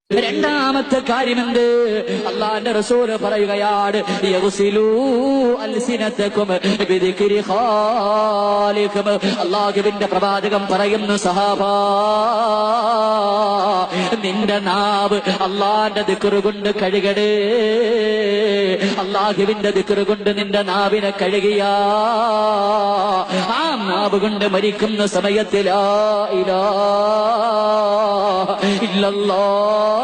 രണ്ടാമത്തെ കാര്യമെന്ത്? അല്ലാഹുവിന്റെ റസൂൽ പറയുകയാണ്, യഗ്സിലൂ അൽസിനതകും ബിദിക്രി ഖാലിഖും. അല്ലാഹുവിന്റെ പ്രവാചകൻ പറയുന്നു, സഹാബാ, നിന്റെ നാവ് അല്ലാഹുവിന്റെ ദിക്ർ കൊണ്ട് കഴുകടേ. അല്ലാഹുവിന്റെ ദിക്ർ കൊണ്ട് നിന്റെ നാവിനെ കഴുകിയാ ആ നാവ് കൊണ്ട് മരിക്കുന്ന സമയത്ത് ലാ ഇലാഹ ഇല്ലല്ലാഹ്,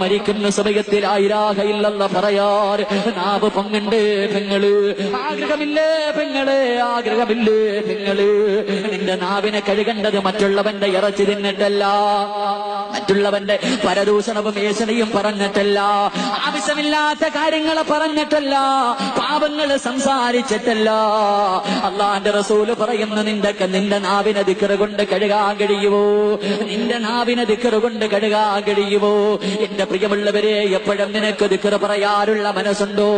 മരിക്കുന്ന സമയത്തിൽ ലാ ഇലാഹ ഇല്ലല്ലാഹ് പറയാൻ നാവ് പൊങ്ങണ്ടേ പെങ്ങള്? ആഗ്രഹമില്ലേ പെങ്ങളെ? ആഗ്രഹമില്ലേ പെങ്ങള്? നിന്റെ നാവിനെ കഴുകേണ്ടത് മറ്റുള്ളവന്റെ ഇറച്ചി തിന്നിട്ടല്ല, മറ്റുള്ളവന്റെ പരദൂഷണവും ഏഷണയും പറഞ്ഞിട്ടല്ല, ആവശ്യമില്ലാത്ത കാര്യങ്ങളെ പറഞ്ഞിട്ടല്ല, പാപങ്ങൾ സംസാരിച്ചിട്ടല്ല. അല്ലാഹുവിന്റെ റസൂല് പറയുന്നു, നിന്റെ നാവിനെ ദിക്ർ കൊണ്ട് കഴുകാൻ കഴിയുമോ? നിന്റെ നാവിനെ ദിക്ർ കൊണ്ട് കഴുകാൻ കഴിയുമോ? എന്റെ പ്രിയമുള്ളവരെ, എപ്പോഴും നിനക്ക് ദിക്ർ പറയാനുള്ള മനസ്സുണ്ടോ?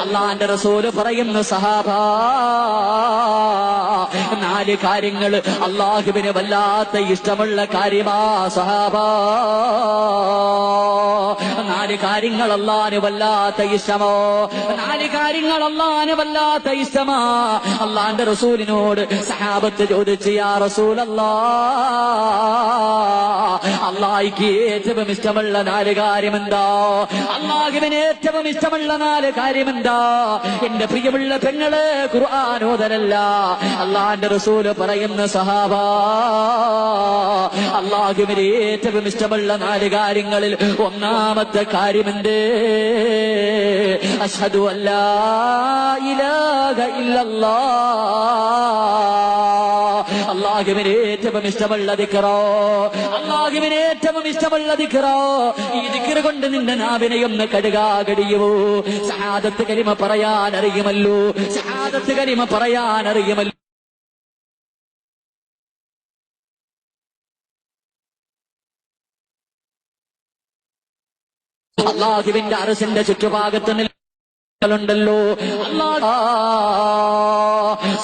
അല്ലാഹുവിന്റെ റസൂല് പറയുന്നു, സഹാബാ, 4 കാര്യങ്ങൾ അല്ലാഹുവിന് വല്ലാത്ത ഇഷ്ടമുള്ള കാര്യമാ സഹാബാ. 4 കാര്യങ്ങൾ അല്ലാഹുവിന് വല്ലാത്ത ഇഷ്ടമോ? 4 കാര്യങ്ങൾ അല്ലാഹുവിന് വല്ലാത്ത ഇഷ്ടമാ. അല്ലാഹുവിന്റെ റസൂലിനോട് സഹാബത്ത് ചോദിച്ചു, യാ റസൂലല്ലാഹ്, അല്ലാഹുവിന് ഏറ്റവും ഇഷ്ടമുള്ള 4 കാര്യമെന്താ? അല്ലാഹുവിന് ഏറ്റവും ഇഷ്ടമുള്ള 4 കാര്യമെന്താ? എന്റെ പ്രിയമുള്ള പെങ്ങള്, ഖുർആൻ ഓതലല്ല. അല്ലാഹുവിന്റെ റസൂല് പറയുന്ന, സഹാബാ, അല്ലാഹുവിന് ഏറ്റവും ഇഷ്ടമുള്ള 4 കാര്യങ്ങളിൽ ഒന്നാമത്തെ കാര്യമെന്ത്? അശ്ഹദു അല്ലാ ഇലാഹ ഇല്ലല്ലാഹ്. അല്ലാഹുവിന് ഏറ്റവും ഇഷ്ടമുള്ള ദിക്റോ? അല്ലാഹുവിന് ഏറ്റവും ഇഷ്ടമുള്ള ദിക്റോ? ഈ ദിക്ർ കൊണ്ട് നിന്റെ നാവിനെ ഒന്ന് കഴുകാൻ കഴിയുമോ? ശഹാദത്ത് കലിമ പറയാൻ അറിയുമല്ലോ, ശഹാദത്ത് കലിമ പറയാൻ അറിയുമല്ലോ. അല്ലാഹുവിന്റെ അർശിന്റെ ചുറ്റുഭാഗത്ത് ണ്ടല്ലോ.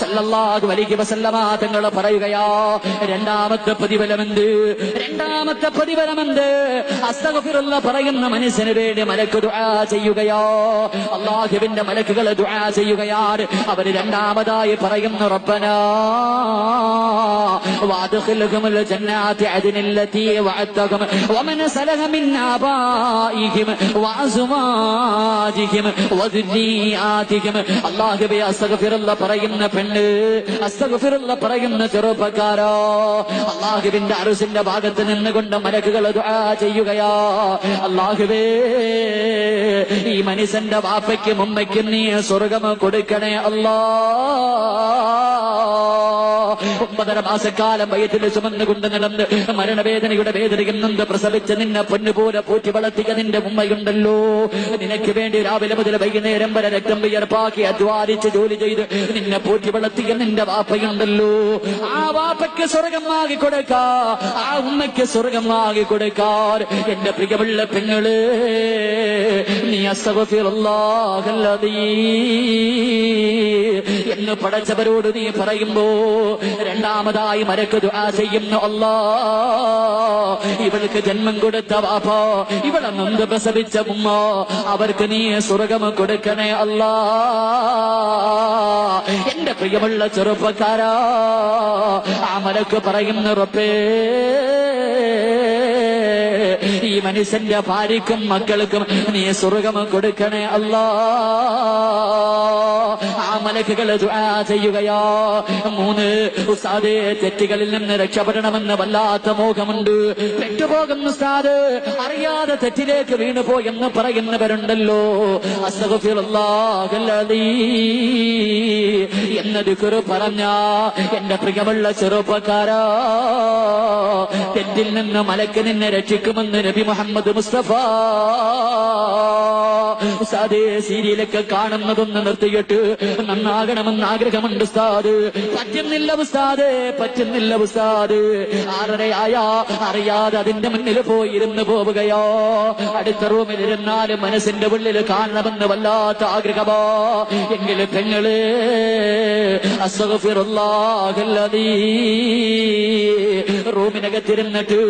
സല്ലല്ലാഹു അലൈഹി വസല്ലമ തങ്ങൾ പറയുകയാ, രണ്ടാമത്തെ പ്രതിഫലമെന്ത്? രണ്ടാമത്തെ പ്രതിഫലമെന്ത്? അസ്തഗ്ഫിറുല്ലാഹ് പറയുന്ന മനുഷ്യന് വേണ്ടി മലക്ക് ദുആ ചെയ്യുകയോ, അല്ലാഹുവിന്റെ മലക്കുകൾ ദുആ ചെയ്യുകയാണ്. അവർ രണ്ടാമതായി പറയുന്നു, റബ്ബനാ വഅദ്ഖിൽഹുമുൽ ജന്നാത്തി അദ്നില്ലതി വഅദ്തഹും വമൻ സലഹ മിൻ ആബാഇഹിം വഅസ്വാജിഹിം അല്ലാഹുവേ, അസ്തഗ്ഫിറുല്ലാഹ് പറയുന്ന പെണ്ണ്, അസ്തഗ്ഫിറുല്ലാഹ് പറയുന്ന ചെറുപ്പക്കാരോ, അല്ലാഹുവിന്റെ അർശിന്റെ ഭാഗത്ത് നിന്നുകൊണ്ട് മലക്കുകൾ ദുആ ചെയ്യുകയാ, അല്ലാഹുവേ, ഈ മനുഷ്യന്റെ വാപ്പയ്ക്കും ഉമ്മയ്ക്കും നീ സ്വർഗ്ഗം കൊടുക്കണേ അല്ലാഹ്. 9 മാസക്കാലം വയറ്റിൽ ചുമന്നുകൊണ്ട് നടന്ന് മരണവേദനയുടെ വേദനയിൽ നിന്ന് പ്രസവിച്ച നിന്നെ പൊന്നുപോലെ പോറ്റി വളർത്തിയ നിന്റെ ഉമ്മയുണ്ടല്ലോ, നിനക്ക് വേണ്ടി രാവിലെ മുതൽ വൈകുന്നേരം വരെ രക്തം വിയർപ്പാക്കി അധ്വാനിച്ച് ജോലി ചെയ്ത് നിന്നെ പോറ്റി വളർത്തിയ നിന്റെ വാപ്പയുണ്ടല്ലോ, ആ വാപ്പയ്ക്ക് സ്വർഗ്ഗം വാങ്ങി കൊടുക്കാ, ആ ഉമ്മയ്ക്ക് സ്വർഗ്ഗം വാങ്ങി കൊടുക്കാൻ എന്റെ പ്രിയമുള്ള പെങ്ങള്, നീ അസ്തഗ്ഫിറുല്ലാഹല്ലദീ എന്ന് പടച്ചവരോട് നീ പറയുമ്പോ രണ്ടാമതായി മലക്ക് ദുആ ചെയ്യുന്നു, അല്ലാഹ്, ഇവൾക്ക് ജന്മം കൊടുത്ത വാപ്പ, ഇവളെ നൊന്ത് പ്രസവിച്ച ഉമ്മ, അവർക്ക് നീ സ്വർഗ്ഗം കൊടുക്കണേ അല്ലാഹ്. എന്റെ പ്രിയമുള്ള ചെറുപ്പക്കാരാ, ആ മലക്ക് പറയുന്നു, റബ്ബേ, ഈ മനുഷ്യന്റെ ഭാര്യക്കും മക്കൾക്കും നീ സ്വർഗ്ഗം കൊടുക്കണേ അല്ലാഹ്. ആ മലക്കുകൾ ദുആ ചെയ്യുകയാ. 3, ഉസ്താദേ, തെറ്റുകളിൽ നിന്ന് രക്ഷപ്പെടണമെന്ന് വല്ലാത്ത മോഹമുണ്ട്. പെട്ടുപോകുന്ന ഉസ്താദ്, അറിയാതെ തെറ്റിലേക്ക് വീണുപോയെന്ന് പറയുന്നവരുണ്ടല്ലോ, അസ്തഗ്ഫിറുല്ലാഹല്ലദീ എന്ന ദിക്ർ പറഞ്ഞ എന്റെ പ്രിയമുള്ള ചെറുപ്പക്കാരാ, തെറ്റിൽ നിന്ന് മലക്ക് നിന്നെ രക്ഷിക്കുമെന്ന് നബി മുഹമ്മദ് മുസ്തഫ. ഉസ്താദേ സീരിയലൊക്കെ കാണുന്നതൊന്ന് നിർത്തിയിട്ട് നന്നാകണമെന്ന് ആഗ്രഹമുണ്ട് ഉസ്താദ്. പറ്റുന്നില്ല ഉസ്താദേ, പറ്റുന്നില്ല ഉസ്താദ്. 6:30 അറിയാതെ അതിന്റെ മുന്നിൽ പോയി ഇരുന്ന് പോവുകയോ. അടുത്ത റൂമിലിരുന്നാലും മനസ്സിന്റെ ഉള്ളിൽ കാണണമെന്ന് വല്ലാത്ത ആഗ്രഹമോ. എങ്കിലും പെങ്ങളെ അസ്തഗ്ഫിറുല്ലാഹല്ലദീ റൂമിനകത്തിരുന്നിട്ട്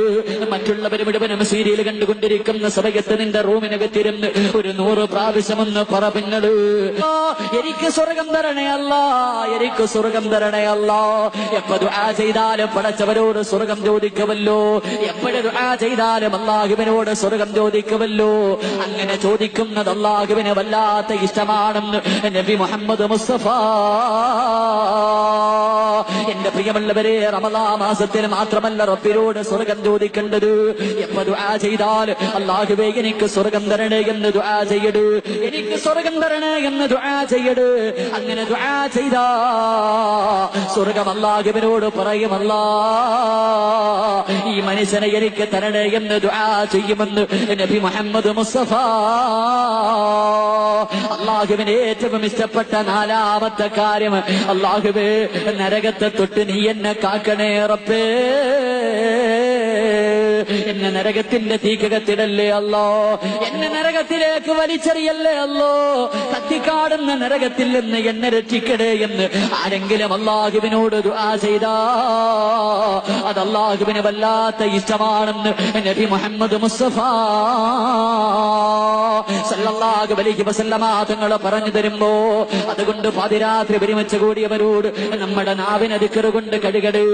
മറ്റുള്ളവർ മുഴുവനും സീരിയൽ കണ്ടുകൊണ്ടിരിക്കുന്ന സമയത്ത് നിന്റെ റൂമിനകത്തിരുന്ന് ഒരു 100 പ്രാവശ്യമൊന്ന് പറ പെങ്ങള്, എനിക്ക് സ്വർഗം തരണേ അല്ലാ, എനിക്ക് സ്വർഗം തരണേ അല്ലാ. എപ്പോ ദുആ ചെയ്താലും പടച്ചവരോട് സ്വർഗം ചോദിക്കുമല്ലോ, എപ്പോഴും ദുആ ചെയ്താലും അല്ലാഹുവിനോട് സ്വർഗം ചോദിക്കുമല്ലോ. അങ്ങനെ ചോദിക്കുന്നത് അല്ലാഹുവിന് വല്ലാത്ത ഇഷ്ടമാണെന്ന് നബി മുഹമ്മദ് മുസ്തഫ. എന്റെ പ്രിയമുള്ളവരെ, റമളാൻ മാസത്തിൽ മാത്രമല്ല റബ്ബിനോട് സ്വർഗം ചോദിക്കേണ്ടത്. എപ്പോ ദുആ ചെയ്താൽ അല്ലാഹുവേ എനിക്ക് സ്വർഗം തരണേ എന്ന് ദുആ ചെയ്യട്, എനിക്ക് സ്വർഗം തരണേ എന്ന് ദുആ ചെയ്യട്. അങ്ങനെ ദുആ ചെയ്താ സ്വർഗം അല്ലാഹുവിനോട് പറയുമല്ലാ, ഈ മനുഷ്യനെ എനിക്ക് തരണേ എന്ന് ദുആ ചെയ്യുമെന്ന് നബി മുഹമ്മദ് മുസ്തഫ. അല്ലാഹുവിന് ഏറ്റവും ഇഷ്ടപ്പെട്ട 4ാമത്തെ കാര്യം, അല്ലാഹുവേ നരകത്തെ തൊട്ട് നീ എന്നെ കാക്കണേ റബ്ബേ, എന്നെ നരകത്തിന്റെ തീക്കകത്തിടല്ലേ അല്ലോ, എന്നെ നരകത്തിലേക്ക് വലിച്ചെറിയല്ലേ അല്ലോ, കത്തിക്കാടുന്ന നരകത്തിൽ നിന്ന് എന്നെ രക്ഷിക്കണേ എന്ന് ആരെങ്കിലും അല്ലാഹുവിനോട് ദുആ ചെയ്താ അത് അല്ലാഹുവിന് വല്ലാത്ത ഇഷ്ടമാണെന്ന് നബി മുഹമ്മദ് മുസ്തഫ സല്ലല്ലാഹു അലൈഹി വസല്ലമ തങ്ങൾ പറഞ്ഞു തരുമ്പോ, അതുകൊണ്ട് പാതിരാത്രി ഒരുമിച്ച് കൂടിയവരോട് നമ്മുടെ നാവിനെ ദിക്ർ കൊണ്ട് കഴുകട്.